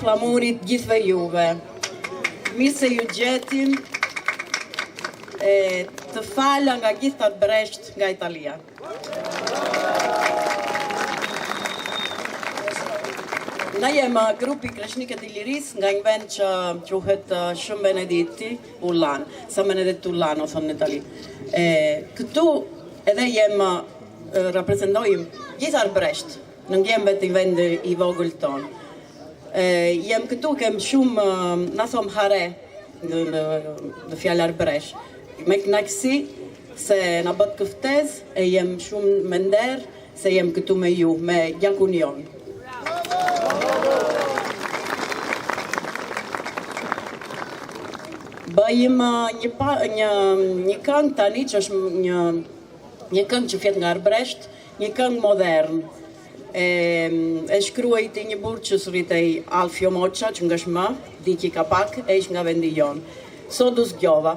flamurit gjithve juve. Mirë se ju gjetim, të fala nga gjithë atë bresht nga Italia. Na jema grupi Kreshniket i Liris nga një vend që quhet Shën Benedetti, Ullan, San Benedetto Ullano, thonë në Itali. Këtu edhe jema reprezentojmë gjithë arbresht, në njem vetë i vend i vogël tonë. Jem këtu kem shumë, na thom hare, në fjallë arbresht. Me knaqësi se na bët këftez e jem shumë me nder se jem këtu me ju, me gjakun jonë. Bëjmë një këngë tani që është një këngë që fjet nga arbresht, një këngë modern. E shkruajt i një burë që sëritej Alfio Moqa, që nga shma, Diki Kapak, e ish nga vendi jonë. Sodus Gjova.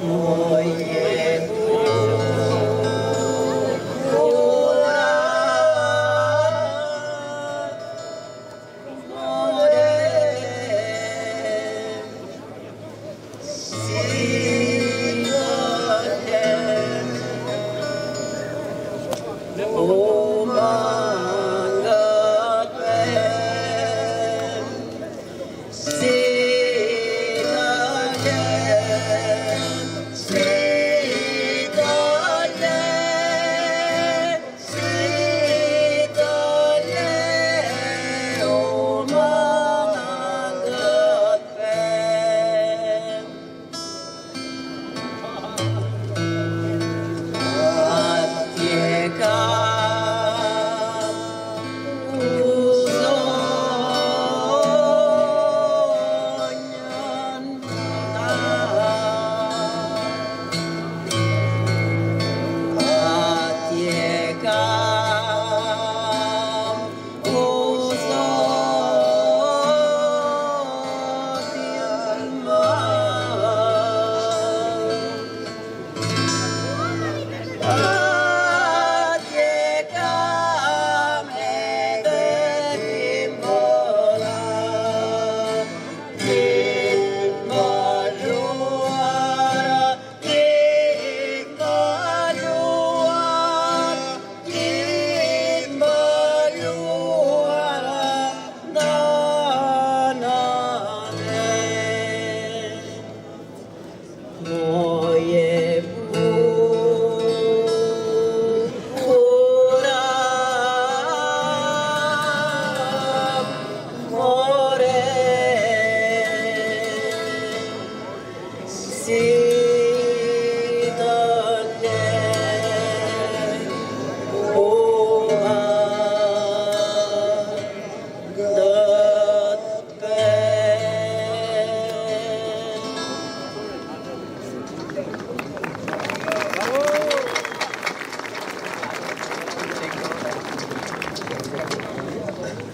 Oh, yeah. moje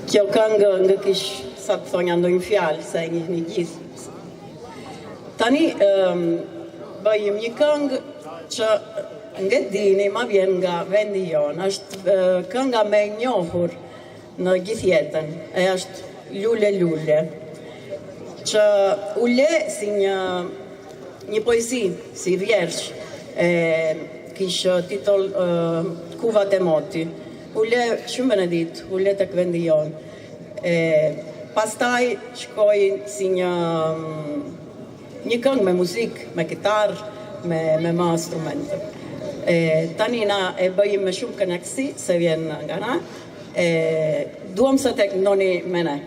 Kjo këngë nga kish, sa të thonja ndojnë fjalë, se e një gjithë. Tani, bëjmë një këngë që nga dini ma vjen nga vendi jonë, është kënga me njohur në gjithë jetën, e është Lule Lule, që u le si një poesi, si vjersh, kishë titull Kuvat e Moti, u le shumë Benedit, u le të këvendi jonë. Pastaj shkoj si një këngë me muzikë, me kitarë, me ma instrumente. Tani na e bëjmë me shumë kënaqësi, se vjen nga na, duam se tek ndoni me ne.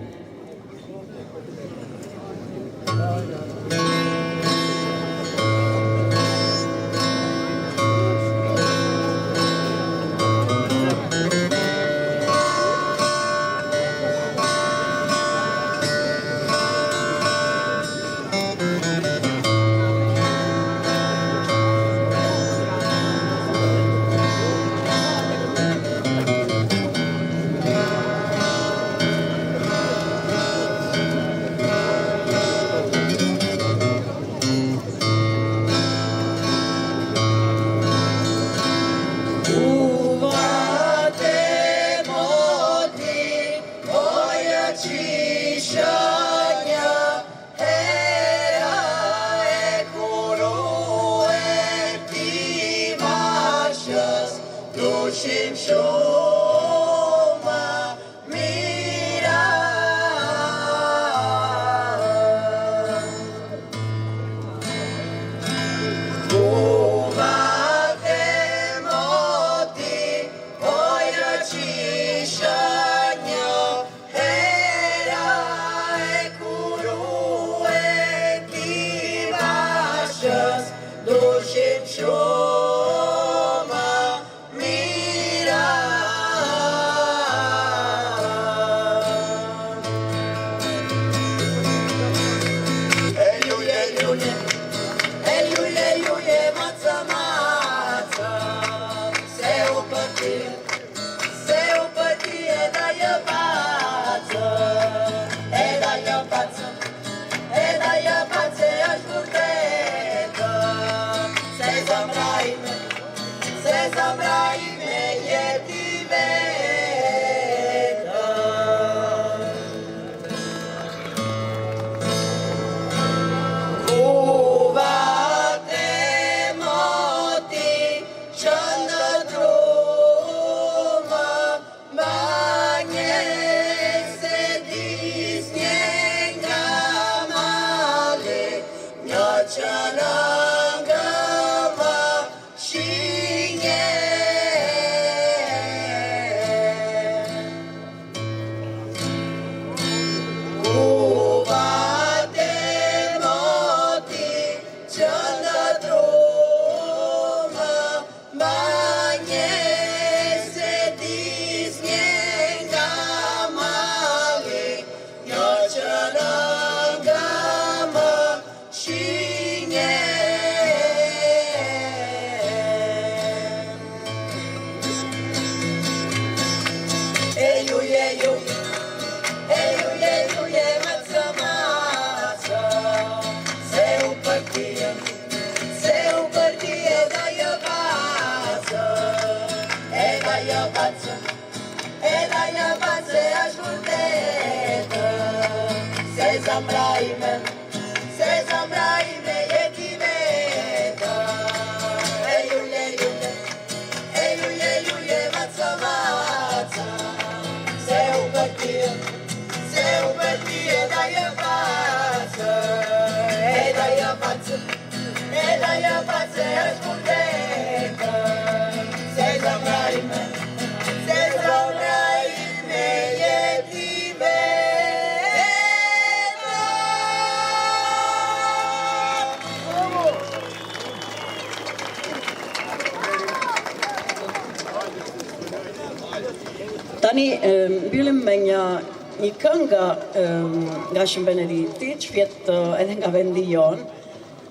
Tani mbyllim me një këngë nga Shën Benedikti, që vjet edhe nga vendi jonë,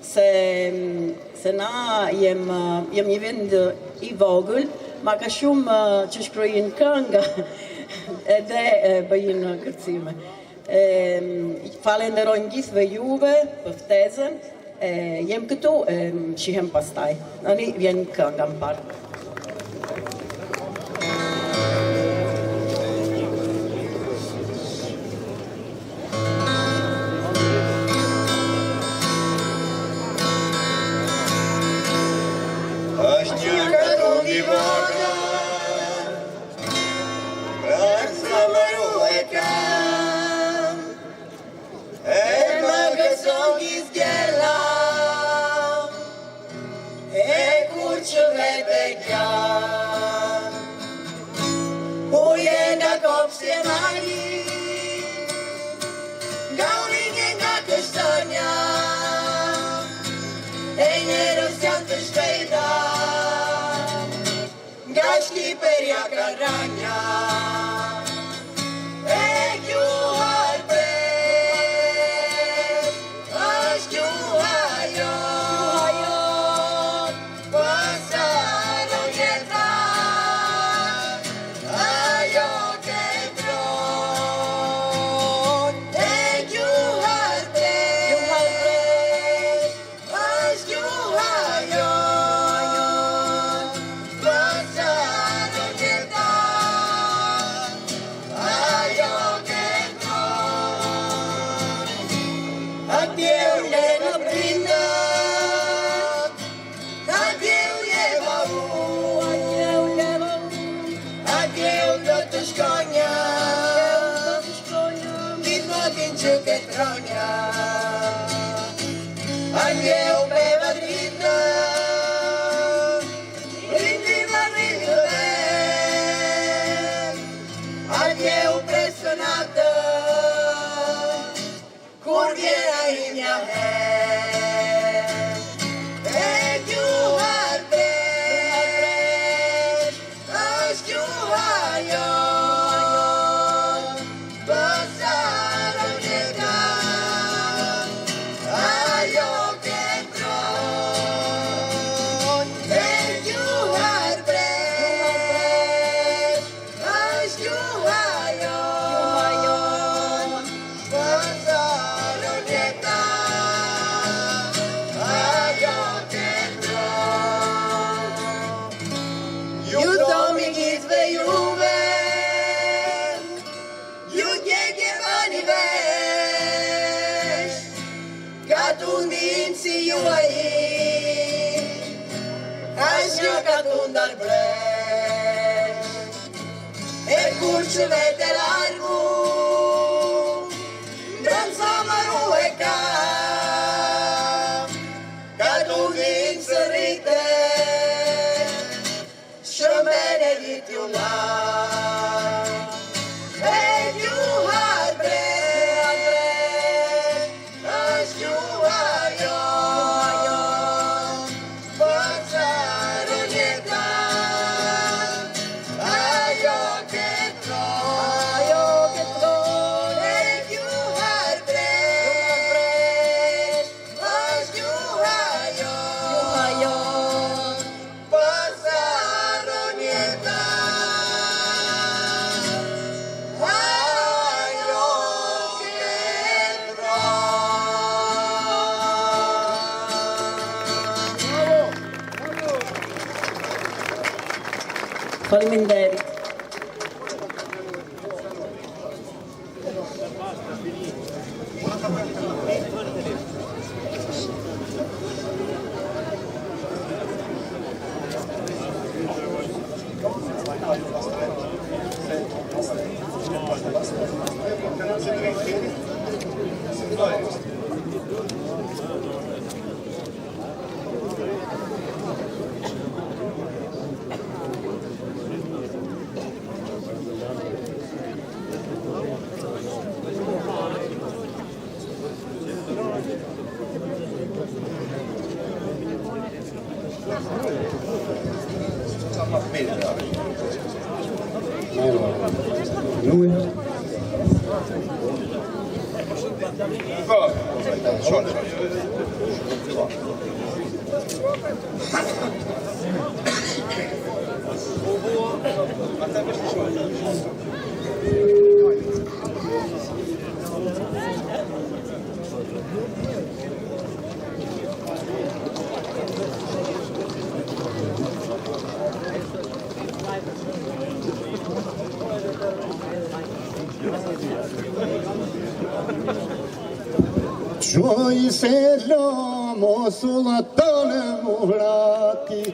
se na jem një vend i vogël, ma ka shumë që shkrojnë kënga edhe bëjnë kërcime. Falenderojmë gjithve juve për ftesën, jem këtu, shihem pastaj. Tani vjen kënga më parë. Faleminderit. Gjoj selam o sultanë Murati,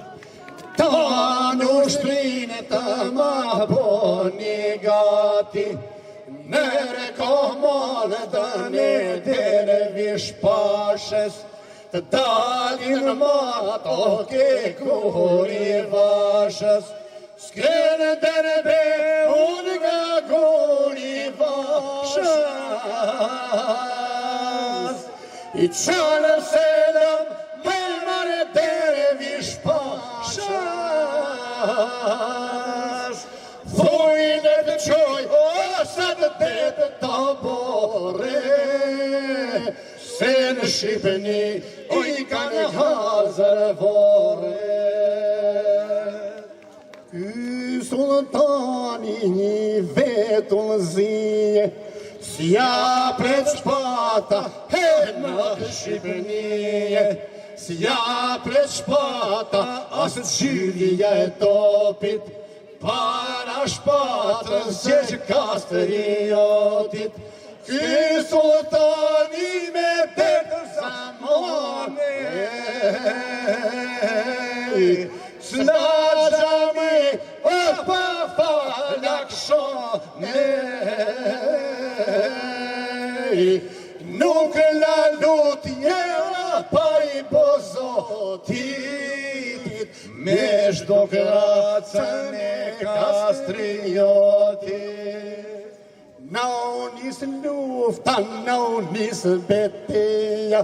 ta në ushtrinë të ma boni gati, mere komone dëne dervish pashes, të dalin ma toke kur i vashës, s'kene derbe unë nga kur i vashës. I qanë selam me mare dervish pashas, thujnë të qoj ose të detë të bore, se në Shqipëni i kanë hazër vore. Ky sultani një vetull zije, s'ja pret shpata he në Shqipënie, s'ja pret shpata asë gjydhja e topit, para shpatës që kastriotit. Ky sultani me detë zamone, s'na gjami o pa falak shone, nuk la lutje pa i bozotit, me shdo kracën e kastriotit. Na unis lufta, na unis beteja,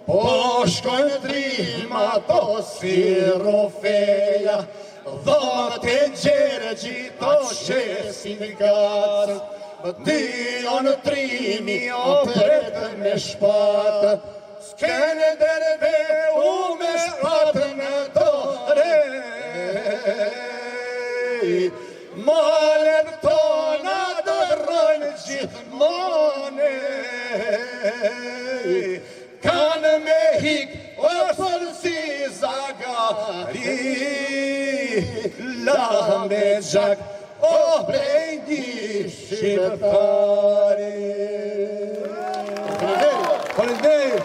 po shkojnë drima to si rofeja, dhot e gjergjit o shesin gacë, dy o në trimi o përtë me shpatë, s'kene derbe u me shpatë në dore, malet tona dërrojnë gjithmone, kanë me hik o përsi zagari, la me gjak o brejdi shqiptari. Faleminderit.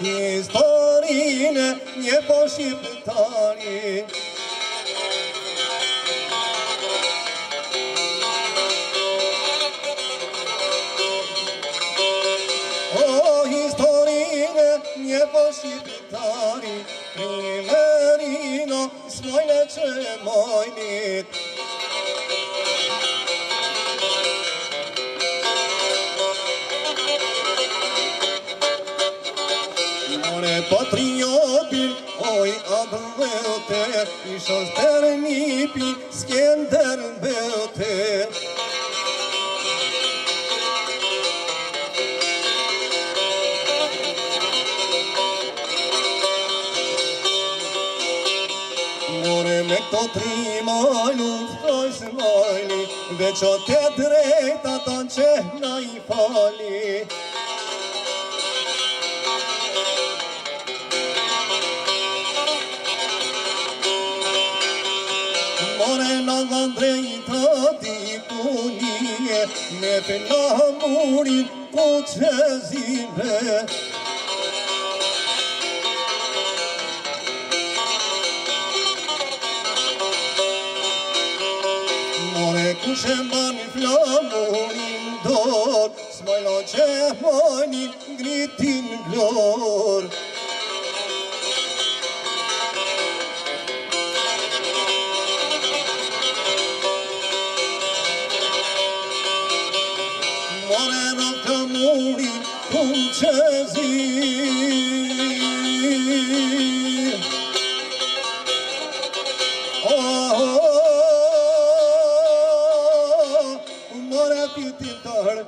Historinë një po shqiptari, o historinë një po shqiptari, primerino, smojnë që mojnit. More patriotin, oj adhëlte, ishos ternipi, skender belte. More me këto tri majlu, ftoj se majli, veç o te drejta ta që na i fali. More na nga drejta dikunie, me të na murin ku që zime. Kushe mani flamurin dor, smajlo që mani ngritin vlor. More në flamurin kun që zin. Fitin tërë,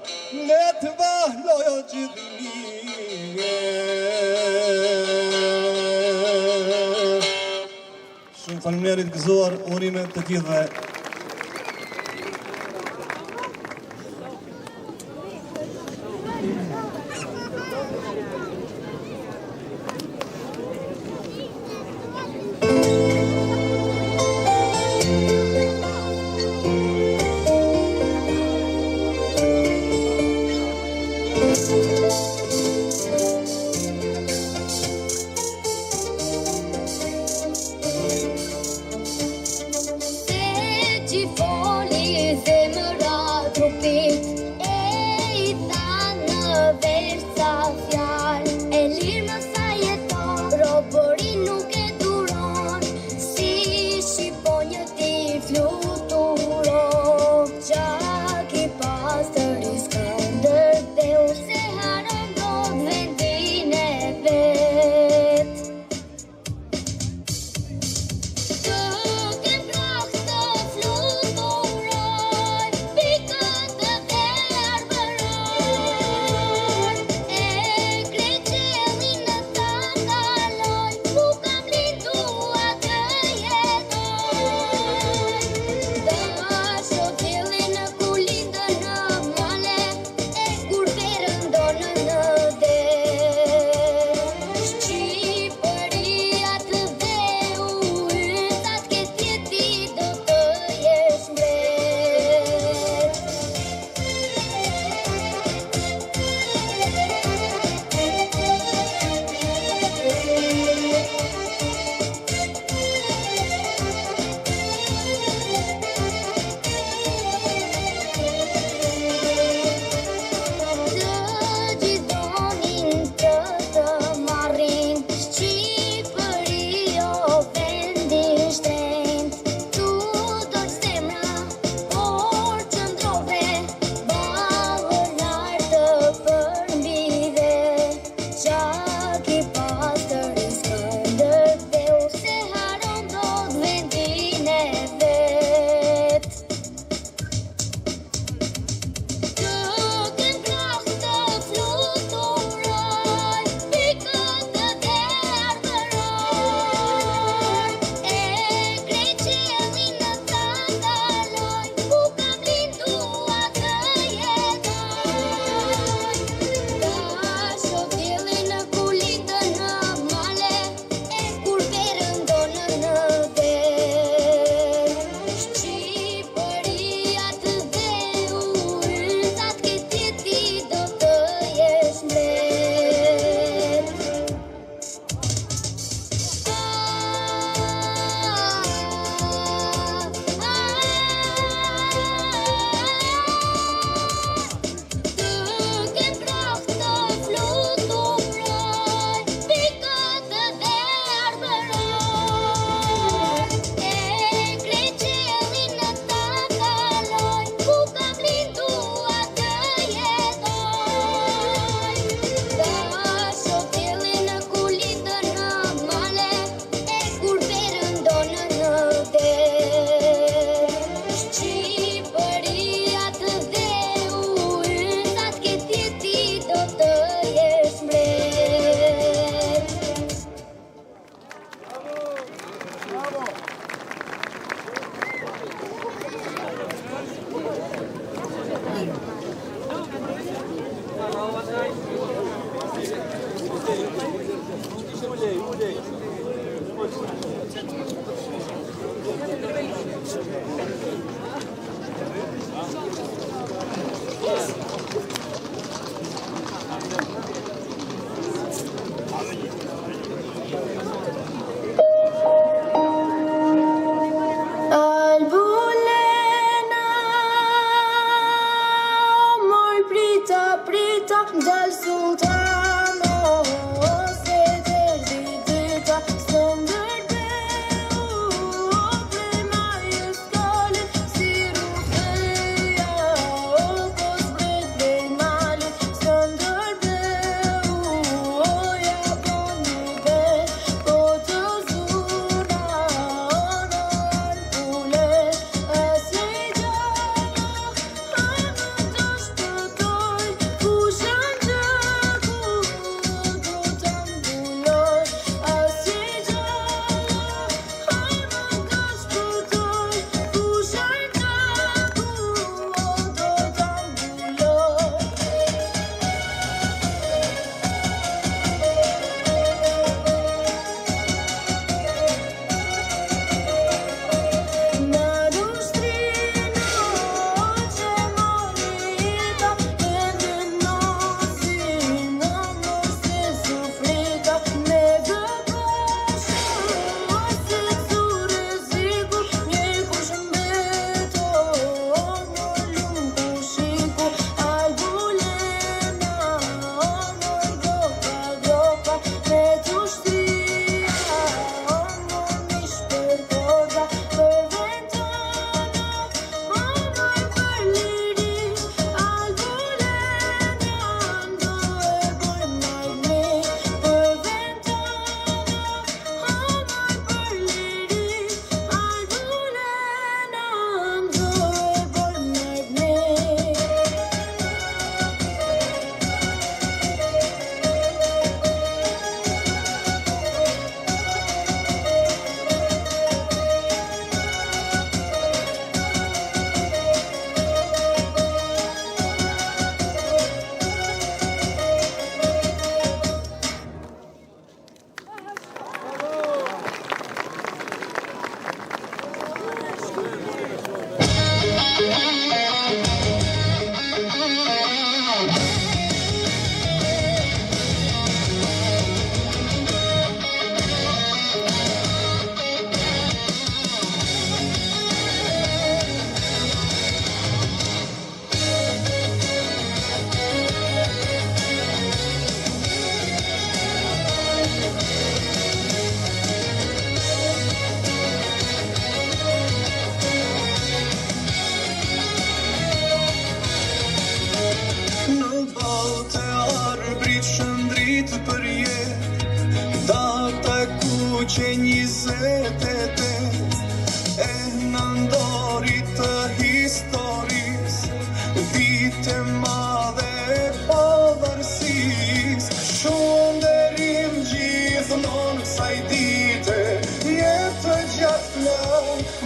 ne të vahlojo gjithë. Shumë faleminderit gëzuar, urime të gjithëve.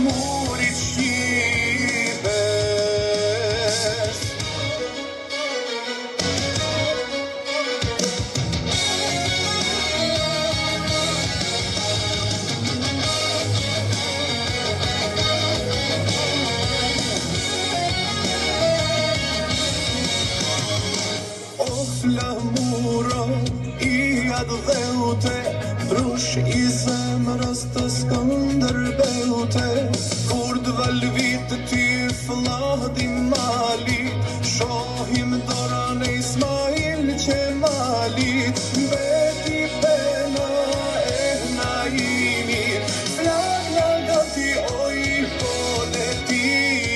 flamurit Shqipes. Flamuro I adheute Brush I zemrës të Skënderbeute Kur dvalvit ty flahdi malit Shohim doran e Ismail Qemalit Beti pena e naimit Flagja gati oj poletini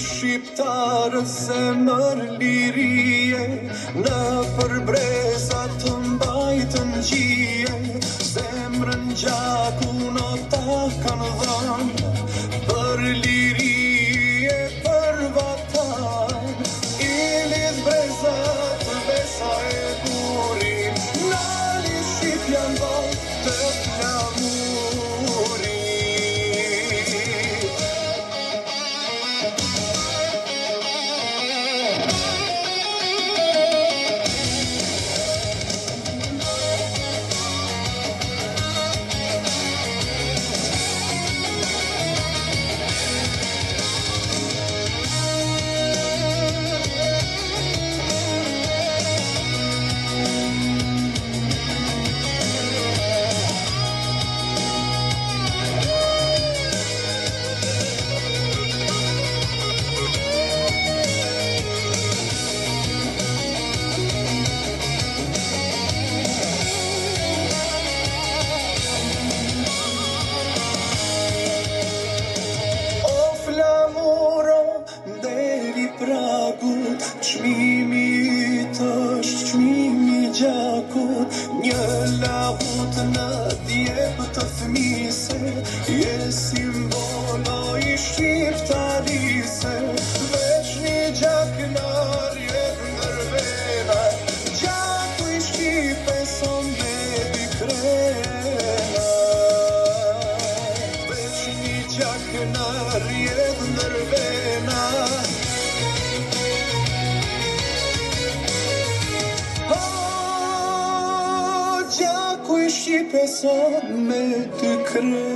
Shqiptarës zemër lirie Në përbreza të mbajtën gjie Zemrën gjaku në ta kanë dhënë Për lirie, për vatan Ilis breza të besa e burin Nali Shqipjan bot të flamurin Çmimi është çmimi gjakut Një lahut në djep të fëmise Je simbolo I shqiptarise Veç një gjak nar jet ndër vena Gjaku I Shqipes o me dy krena Veç një gjak nar jet ndër vena Gjaku I Shqipes o me dy krena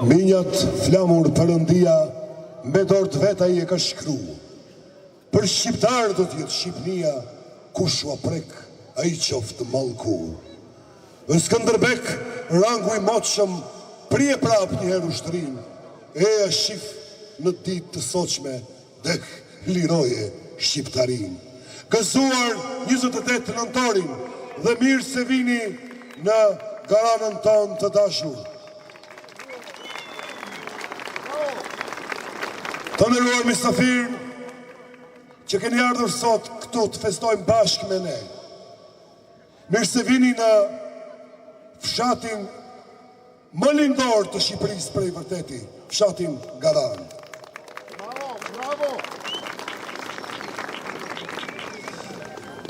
Minjat flamur Perëndia me dorë të veta i e ka shkru. Për shqiptarë do t'jetë Shqipnia, kush u aprek, a i qoftë mallkur. Në Skënderbek, rangu i moqëm, prije prap njëherë ushtërin, e a shif në ditë të soqme, dek liroje shqiptarin. Gëzuar 28 nëntorin, dhe mirë se vini në garanën tonë të dashur. Të nderuar mysafir, që keni ardhur sot këtu të festojmë bashkë me ne. Mirë se vini në fshatin më lindor të Shqipërisë prej vërteti, fshatin Garan. Bravo!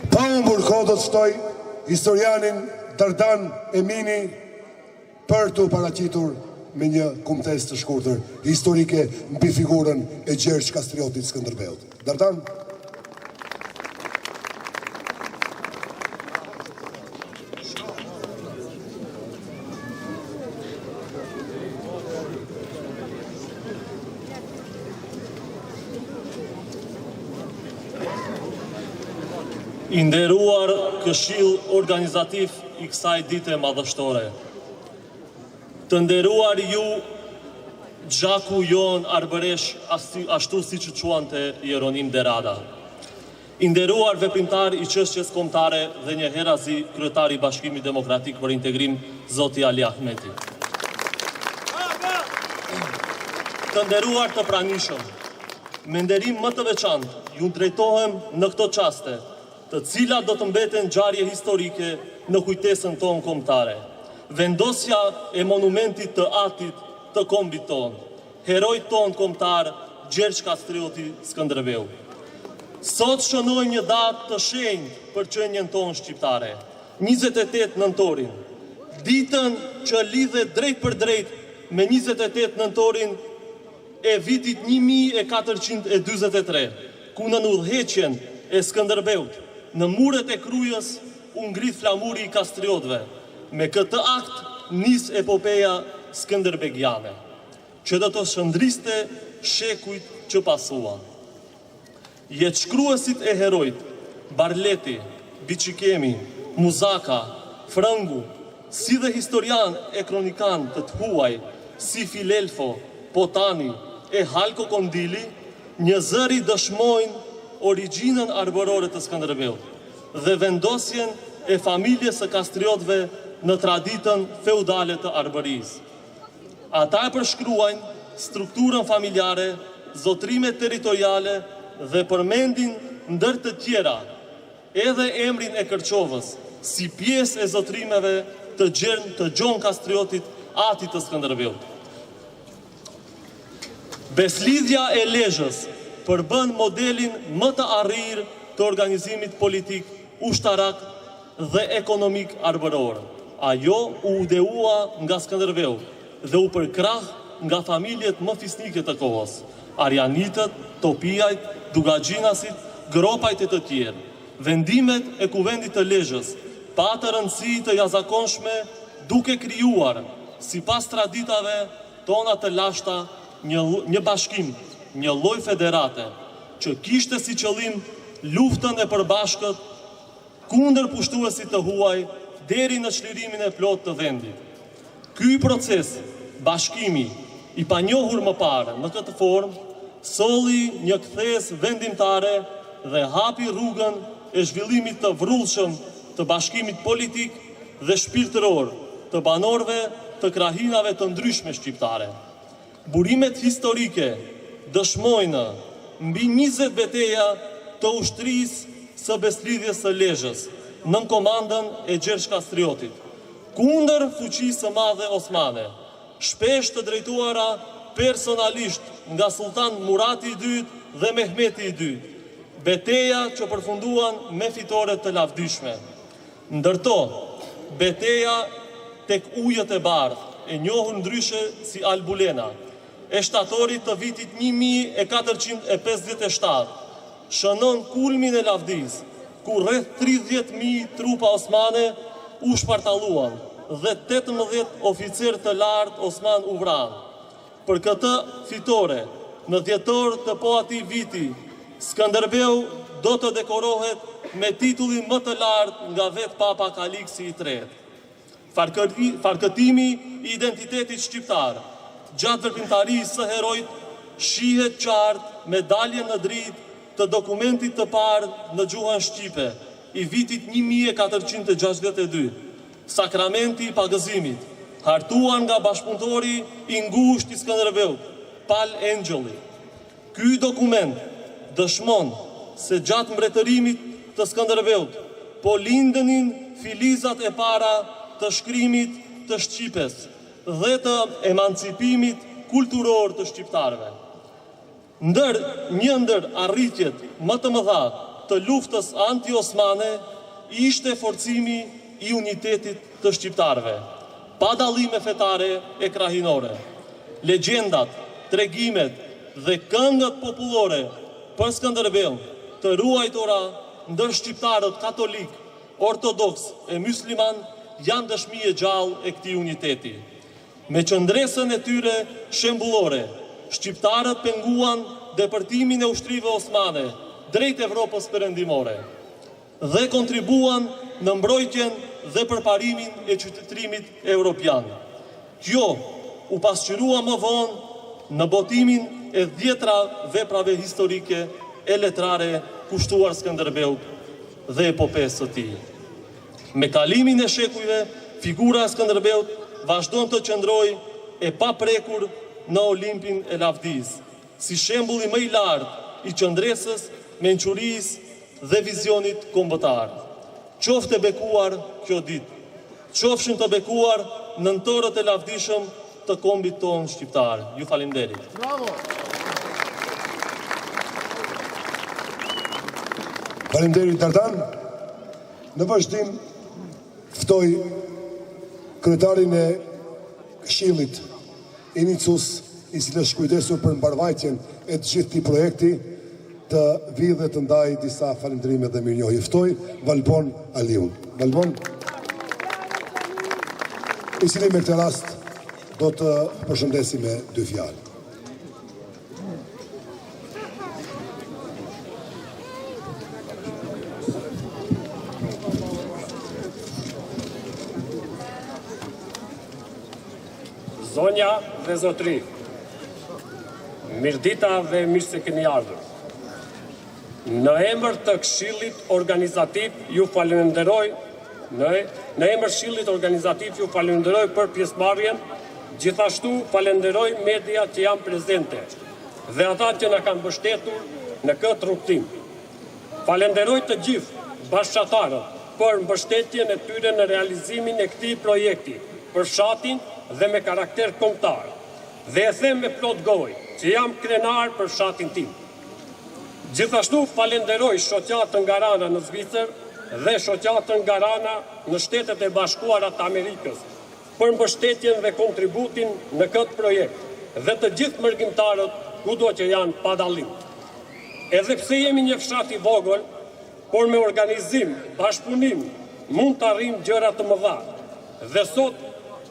Pa humbur kohë do të ftoj historianin Dardan Emini për të paraqitur me një kumtes të shkurtër historike mbi figurën e Gjergj Kastriotit Skënderbeut. Dardan? I nderuar Këshill Organizativ i kësaj dite madhështore. Të nderuar ju, gjaku jon arbëresh ashtu si që quante Jeronim Derada. I nderuar veprimtar i çështjes kombëtare dhe një herazi kryetari i Bashkimit Demokratik për Integrim, Zoti Ali Ahmeti. Të nderuar të pranishëm, me nderim më të veçantë ju drejtohem në këto çaste, të cilat do të mbeten ngjarje historike në kujtesën tonë kombëtare. Vendosja e monumentit të atit të kombit tonë, herojt tonë kombëtar Gjergj Kastrioti Skënderbeu. Sot shënojmë një datë të shenjtë për qenjen tonë shqiptare, 28 nëntorin, ditën që lidhet drejt për drejt me 28 nëntorin e vitit 1443, ku në udhëheqjen e Skënderbeut në muret e Krujës u ngrit flamuri i Kastriotëve. Me këtë akt nis epopeja skënderbegiane, që do të shëndriste shekujt që pasuan. Jetëshkruesit e herojt, Barleti, Biçikemi, Muzaka, Frëngu, si dhe historian e kronikan të të huaj, si Filelfo, Potani e Halko Kondili, një zëri dëshmojnë origjinën arbërore të Skënderbeut dhe vendosjen e familjes së Kastriotëve në traditën feudale të arbërisë. Ata e përshkruajnë strukturën familjare, zotrimet territoriale dhe përmendin ndër të tjera edhe emrin e Kërçovës si pjesë e zotrimeve të Gjon Kastriotit, atit të Skënderbeut. Beslidhja e Lezhës përbën modelin më të arrir të organizimit politik, ushtarak dhe ekonomik arbëror. Ajo u udeua nga Skënderbeu dhe u përkrah nga familjet më fisnike të kohës, Arjanitët, Topijajt, Dugagjinasit, Gropajt e të tjerë. Vendimet e kuvendit të Lezhës patë rëndësi të jashtëzakonshme duke krijuar, sipas traditave tona të lashta, një bashkim, një lloj federate, që kishte si qëllim luftën e përbashkët kundër pushtuesit të huaj deri në çlirimin e plot të vendit. Ky proces, bashkimi, i panjohur më parë në këtë formë, solli një kthes vendimtare dhe hapi rrugën e zhvillimit të vrrullshëm të bashkimit politik dhe shpirtëror të banorëve të krahinave të ndryshme shqiptare. Burimet historike dëshmojnë mbi 20 betejë të ushtrisë së beslidhjes së Lezhës, nën komandën e Gjergj Kastriotit, kundër fuqisë së madhe osmane, shpesh të drejtuara personalisht nga Sultan Murati II dhe Mehmeti II, beteja që përfunduan me fitore të lavdyshme. Ndërto, beteja tek ujët e bardh, e njohur ndryshe si Albulena, e shtatorit të vitit 1457, shënon kulmin e lavdis, ku rreth 30.000 trupa osmane u shpartalluan dhe 18 oficer të lartë osman u vranë. Për këtë fitore, në dhjetor të po atij viti, Skënderbeu do të dekorohet me titullin më të lartë nga vetë Papa Kaliksi III. Farkëtimi i identitetit shqiptar, gjatë veprimtarisë së herojt, shihet qartë me daljen në dritë të dokumentit të parë në gjuhën shqipe i vitit 1462, sakramenti i pagëzimit, hartuar nga bashkëpunëtori i ngushtë i Skënderbeut, Pal Angeli. Ky dokument dëshmon se gjatë mbretërimit të Skënderbeut po lindenin filizat e para të shkrimit të Shqipes dhe të emancipimit kulturor të shqiptarëve. Një ndër arritjet më të mëdha të luftës anti-osmane ishte forcimi i unitetit të shqiptarëve, pa dallime fetare e krahinore. Legjendat, tregimet dhe këngët popullore për Skënderbeun të ruajtura ndër shqiptarët katolik, ortodoks e musliman janë dëshmi e gjallë e këtij uniteti. Me qëndresën e tyre shembullore, shqiptarët penguan depërtimin e ushtrive osmane drejt Evropës perëndimore dhe kontribuan në mbrojtjen dhe përparimin e qytetërimit evropian. Kjo u pasqyrua më vonë në botimin e 10 veprave historike e letrare kushtuar Skënderbeut dhe epopesë së tij. Me kalimin e shekujve, figura e Skënderbeut vazhdon të qëndrojë e paprekur në Olimpin e lavdis, si shembulli më i lartë i qëndresës, mençurisë dhe vizionit kombëtar. Qoftë e bekuar kjo ditë, qofshin të bekuar nëntorët e lavdishëm të kombit tonë shqiptar. Ju falenderit. Bravo! Faleminderit Dardan. Në vazhdim ftoj kryetarin e Këshillit inicius, i cili është kujdesur për mbarvajtjen e të gjithë këtij projekti, të vijë dhe të ndajë disa falëndrime dhe mirënjohje. Ftoj Valbon Aliun. Valbon, i cili me këtë rast do të përshëndesi me 2 fjalë. Zonja dhe zotri, mirdita dhe mirë se keni ardhur. Në emër të Këshillit Organizativ ju falenderoj, në emër Këshillit Organizativ ju falenderoj për pjesëmarrjen, gjithashtu falenderoj media që janë prezente dhe ata që na kanë mbështetur në këtë rrugtim. Falenderoj të gjithë bashkëtarët për mbështetjen e tyre në realizimin e këtij projekti për fshatin dhe me karakter kombëtar. Dhe e them me plot gojë që jam krenar për fshatin tim. Gjithashtu falenderoj shoqatën nga Rana në Zvicër dhe shoqatën nga Rana në Shtetet e Bashkuara të Amerikës për mbështetjen dhe kontributin në këtë projekt dhe të gjithë mërgjimtarët kudo që janë pa dallim. Edhe pse jemi një fshat i vogël, por me organizim, bashkëpunim, mund të arrijmë gjëra të mëdha. Dhe sot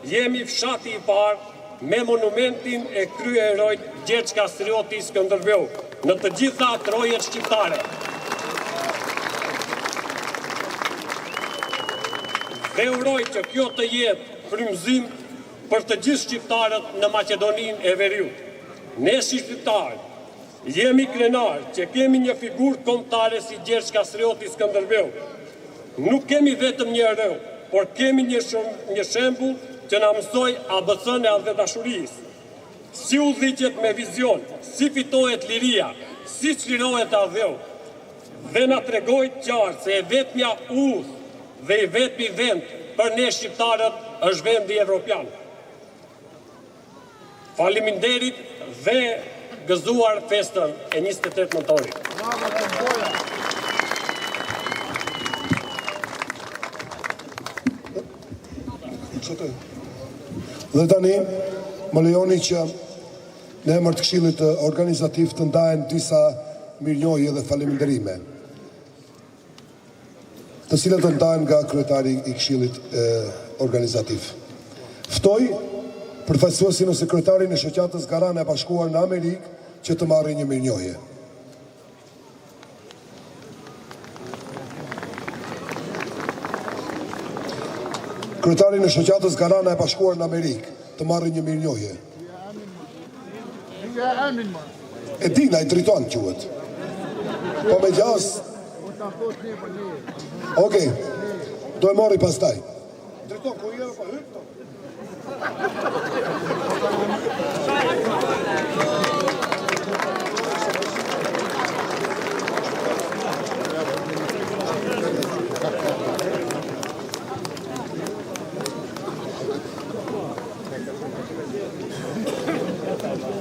jemi fshati i parë me monumentin e kryeherojt Gjergj Kastrioti Skënderbeu në të gjitha trojet shqiptare. Dhe uroj që kjo të jetë frymëzim për të gjithë shqiptarët në Maqedoninë e Veriut. Ne si shqiptarë jemi krenar që kemi një figurë kombëtare si Gjergj Kastrioti Skënderbeu. Nuk kemi vetëm një erë, por kemi një shembull që na mësoj ABC-n e dashurisë. Si udhëhiqet me vizion, si fitohet liria, si çlirohet ardheu. dhe na tregoi qartë se e vetmja udhë dhe i vetmi vend për ne shqiptarët është vendi evropian. Faleminderit dhe gëzuar festën e 28 nëntorit. Dhe tani, më lejoni që në emër të Këshillit Organizativ të ndahen disa mirënjohje dhe faleminderime, të cilat të ndahen nga kryetari i Këshillit Organizativ. Ftoj përfaqësuesin ose kryetarin e shoqatës Garana e Bashkuar në Amerikë që të marrë një mirënjohje. Kryetarin e shoqatës Garana e Bashkuar në Amerikë të marrë një mirënjohje. E dina, i driton quhet. Po me gjas. Okej. Do e mori pastaj. Driton ku jero pa hyp.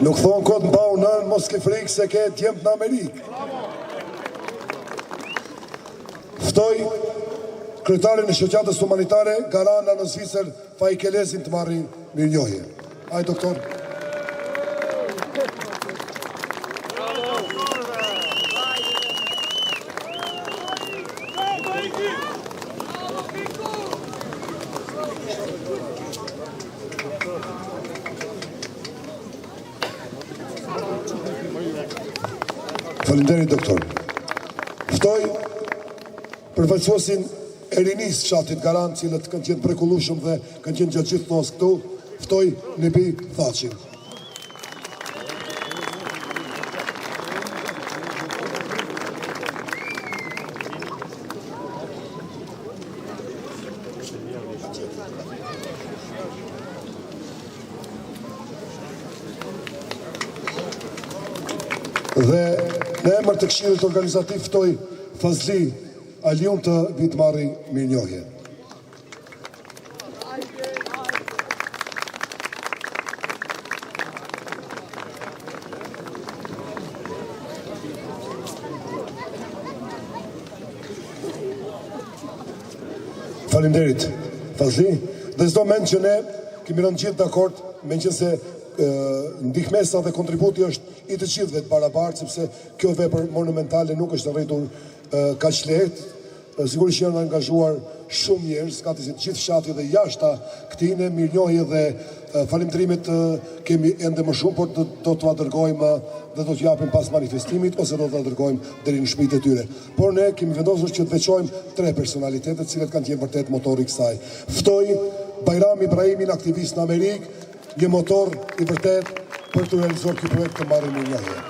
Nuk thonë këtë mba unën, mos ke frikë se ke tjemp në Amerikë. Ftoj kryetarin e shoqatës humanitare Garana në Zvicër Fajkelezin të marri mirënjohje. Aj, doktor. Faleminderit, doktor. Ftoj përfaqësuesin e rinisë fshatit Garan, cilët kanë qenë prekullueshëm dhe kanë qenë gjatë gjithë kohës këtu, ftoj Nebi Thacin. Dhe në emër të Këshillit Organizativ ftoj Fazli Aliun të vitë marri mirënjohje. Faleminderit, Fazli. Dhe çdo mend që ne kemi rënë gjithë dakord, meqense ndihmesa dhe kontributi është i të gjithëve të barabartë, sepse kjo vepër monumentale nuk është arritur kaq lehtë. Sigurisht janë angazhuar shumë njerëz, ka të gjithë fshati dhe jashta këtij, ne mirënjohje dhe falënderimet kemi ende më shumë, por do t'ua dërgojmë dhe do t'u japim pas manifestimit ose do t'ua dërgojmë deri në shtëpitë e tyre. Por ne kemi vendosur që të veçojmë 3 personalitete, të cilët kanë qenë vërtet motori i kësaj. Ftoj Bajram Ibrahimin, aktivist në Amerikë, një motor i vërtet për të realizuar ky projekt të marrë mirënjohje.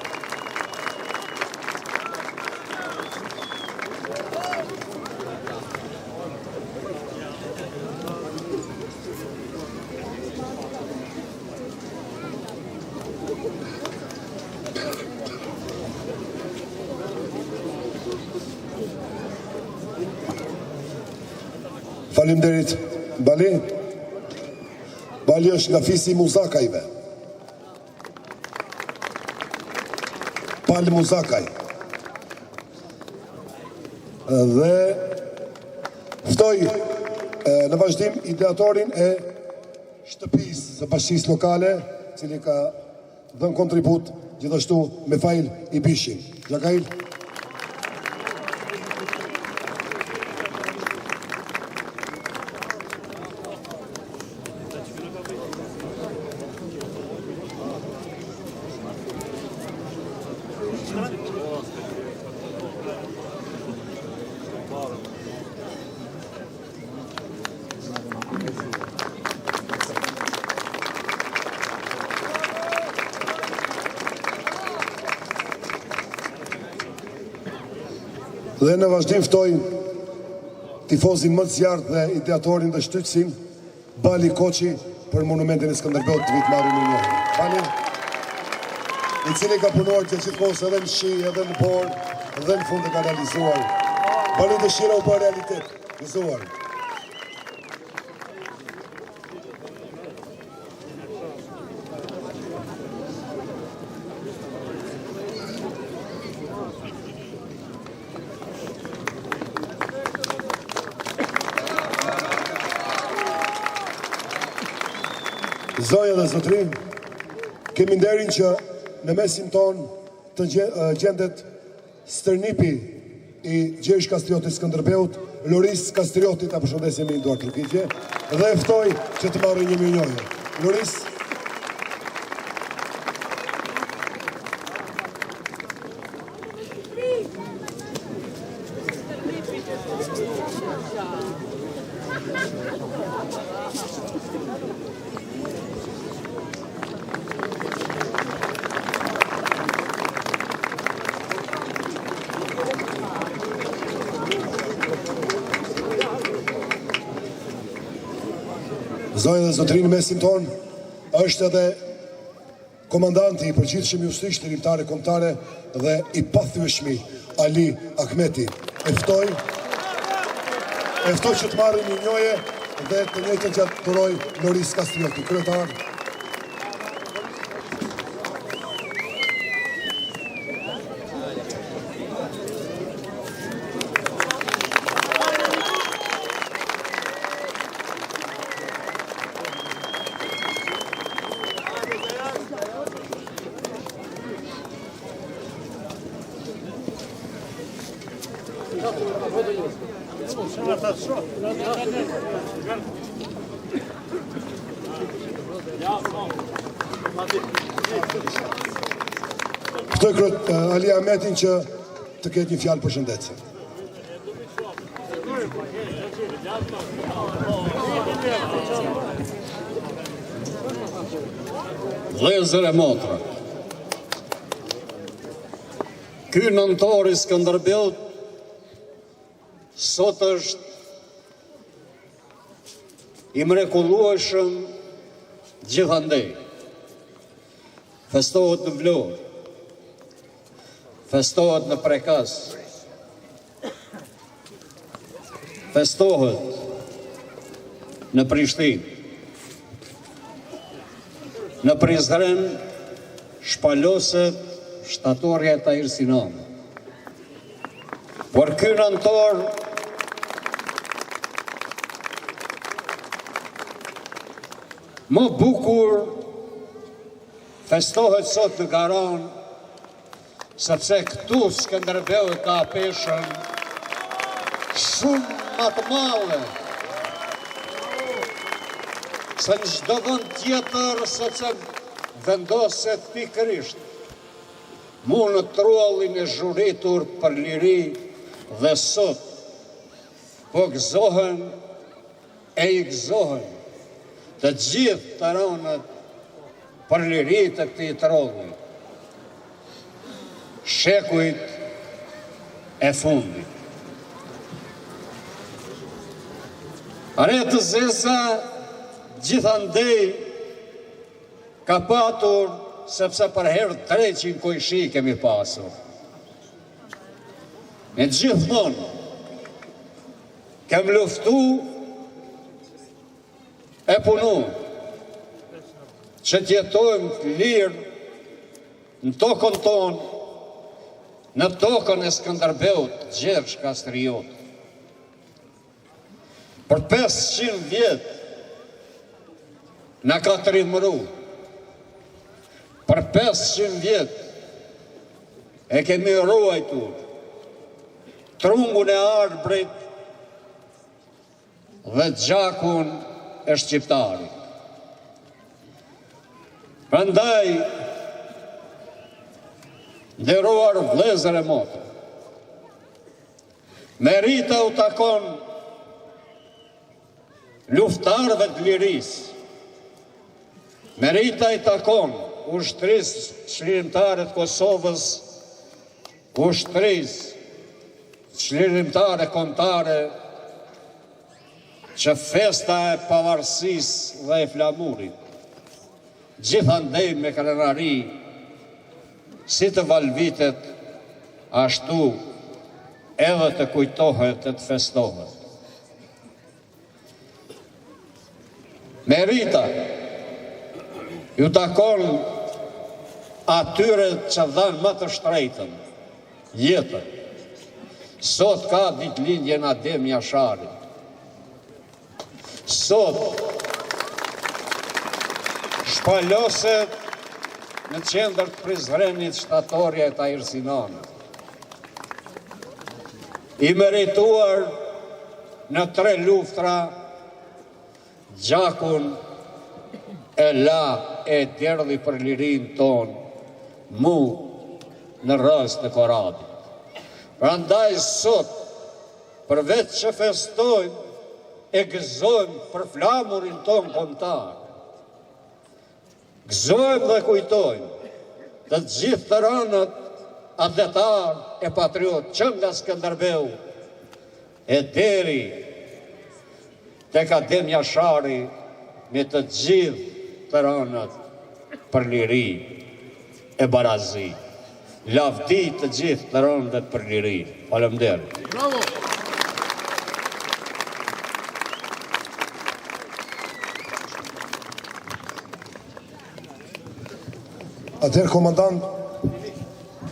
Faleminderit, Bali. Bali është nga fisi Muzakajve. Pal Muzakaj. Dhe ftoj në vazhdim ideatorin e shtëpisë së bashkisë lokale, cili ka dhënë kontribut gjithashtu me Fail Ibishin. Xhakail. Dhe në vazhdim ftoj tifozin më të zjarrt dhe ideatorin dhe shtytësin Bali Koçi për monumentin e Skënderbeut të vitë marrë mirënjohje. Bali, i cili ka punuar gjithkohës edhe në shi, edhe në borë, dhe në fund e ka realizuar. Bani dëshira u bërë realitet. Gëzuar. Zoja dhe zotrin, kemi nderin që në mesin ton të gjendet stërnipi i Gjergj Kastriotit Skënderbeut, Loris Kastrioti, ta përshëndesim me nduar trukitje, dhe eftoj që të marrë një mirënjohje. Loris. Zoja dhe zotrin, mesin ton është edhe komandanti i përgjithshëm justisht rimtare kombëtare dhe i pathyeshmi Ali Ahmeti. Eftoj që të marrë një njohje dhe të njëjtën që të duroj Loris Kastrioti, kryetar. Ftoj Ali Ahmetin që të ketë një fjalë përshëndetje. Vëllezër e motra, ky nëntor i Skënderbeut sot është i mrekullueshëm gjithandej. Festohet në Vlorë, festohet në Prekas, festohet në Prishtinë, në Prizren shpaloset shtatorja e Tahir Sinani. Por ky nëntor më bukur festohet sot në Garan, sepse këtu Skënderbeu ka peshën shumë më të madhe se në çdo vend tjetër, sepse vendoset pikërisht mu në truallin e zhuritur për liri, dhe sot po gëzohen e i gëzohen të gjithë të ranët për liri të këtij trolli. Shekujt e fundit. Are të zeza gjithandej ka patur, sepse për herë 300 kojshi kemi pasur. Me gjithmonë kem luftu e punu që t'jetojmë të lirë në tokën tonë, në tokën e Skënderbeut Gjergj Kastrioti. Për 500 vjet na ka trimëru. Për 500 vjet e kemi ruajtur trungun e arbrit dhe gjakun e shqiptarit. Prandaj, nderuar vëllezër e motra, merita u takon luftarëve të lirisë, merita i takon ushtrisë çlirimtare të Kosovës, ushtrisë çlirimtare kombëtare, që festa e pavarësisë dhe e flamurit gjithandej me krenari, si të Valvitet ashtu edhe të kujtohet e të festohet. Merita ju takon atyre që dhanë më të shtrejtën, jetën. Sot ka ditëlindjen Adem Jashari. Sot shpaloset në qendër të Prizrenit shtatorja e Tahir Sinanit. I merituar në 3 luftra, gjakun e la e derdhi për lirin ton, mu në rrës të Koradit. Prandaj sot, përveç që festojmë, e gëzojmë për flamurin ton kombëtar. Gëzojmë dhe kujtojmë të gjithë të rënët, adhetar e patriot që nga Skënderbeu e deri tek Adem Jashari me të gjithë të rënët për liri e barazi. Lavdi të gjithë të rënët për liri. Faleminderit. Bravo! Atëherë, komandant,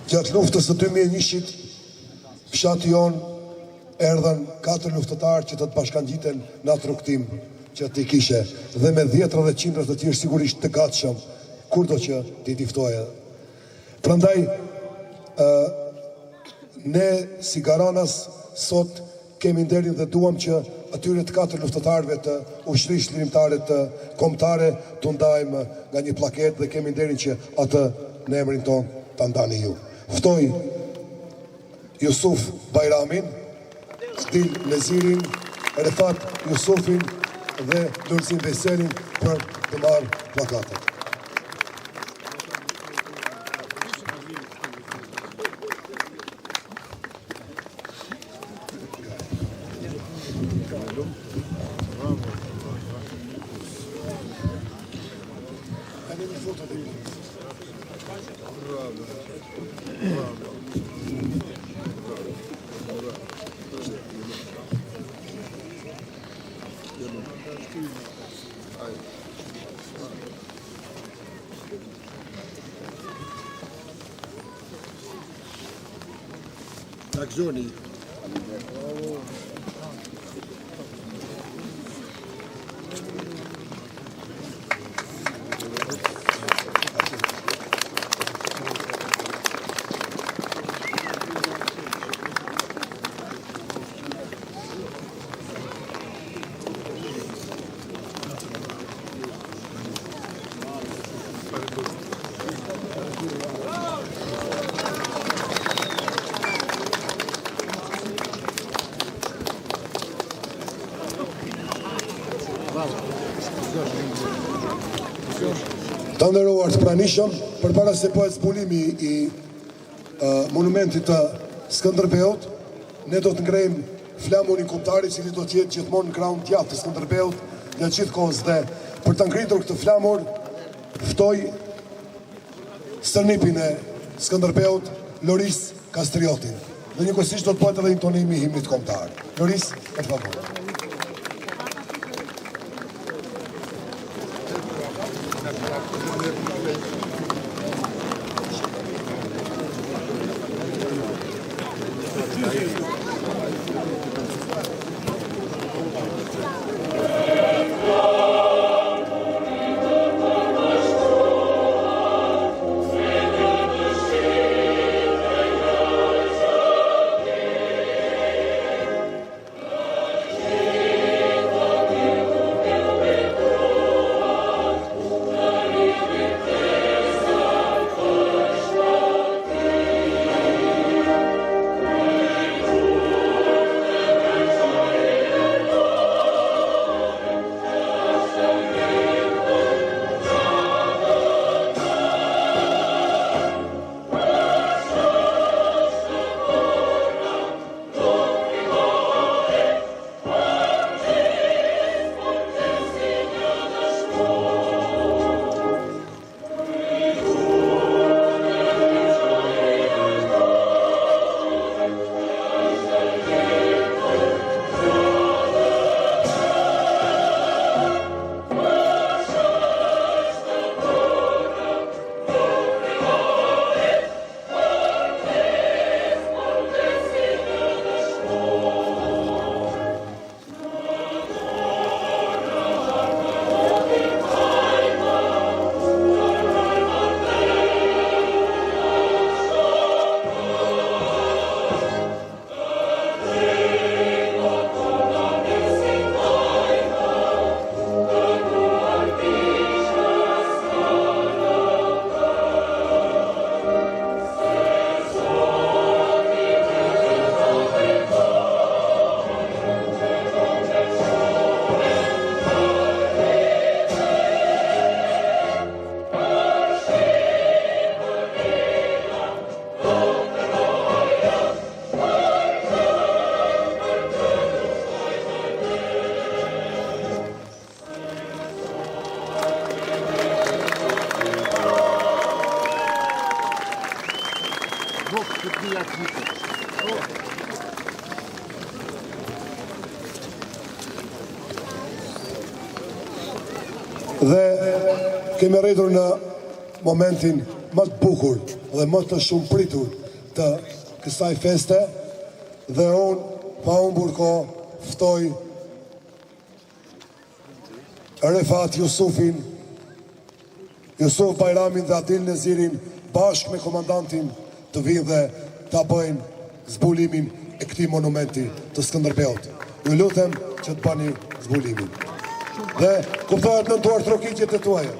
gjatë luftës të 2001-shit, fshati jonë erdhen 4 luftëtarë që të bashkangjiten në atë rrugtim që ti kishe, dhe me 10 dhe qindra të tjerë sigurisht të gatshëm, kurdo që ti tiftoje. Prandaj, ne si Garanas sot kemi nderin dhe duam që atyre të 4 luftëtarëve të ushtrisë lirimtare të kombëtare të ndajmë nga një plaket dhe kemi nderin që atë në emrin ton të ndani ju. Ftoj Jusuf Bajramin, Stil Lezirin, Refat Jusufin dhe Lulzim Veselin për të marrë plakatet. Takzoni. Të nderuar të pranishëm, përpara se bëhet zbulimi i monumentit të Skënderbeut, ne do të ngrejmë flamurin kombëtar i cili do të jetë gjithmonë në krahun djathtë të Skënderbeut gjatë gjithë kohës, dhe për të ngritur këtë flamur ftoj stërnipin e Skënderbeut, Loris Kastriotin. Dhe njëkohësisht do të bëhet edhe intonimi i himnit kombëtar. Loris, për favor. Dhe kemi arritur në momentin më të bukur dhe më të shumë pritur të kësaj feste dhe unë pa humbur kohë ftoj Refat Jusufin, Jusuf Bajramin dhe Adil Nezirin bashkë me komandantin të vinë dhe ta bëjnë zbulimin e këtij monumenti të Skënderbeut. Ju lutem që të bani zbulimin. Dhe kuptohet në duar trokitjet e tuaja.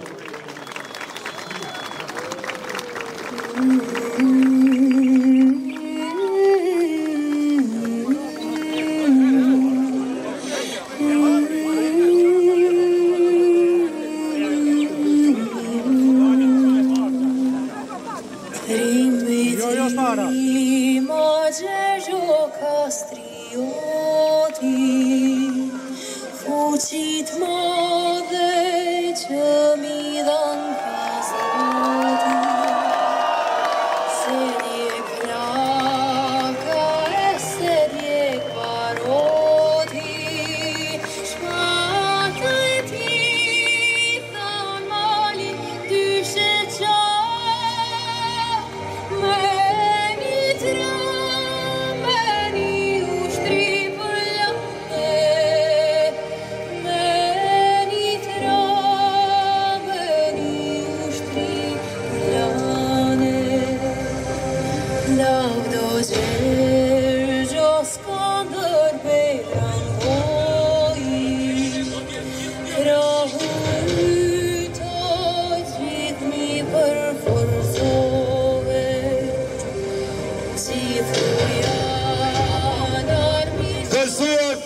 Fuqit madhe që mi dhan ka Zoti, se djek plaka e se djek baroti, shpata e ti than mali dyshe qa, me një ushtri për lane.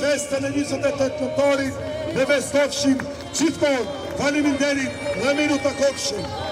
Festën e 28 nëntorit dhe festofshim gjithmonë faleminderit dhe minut të kopshim.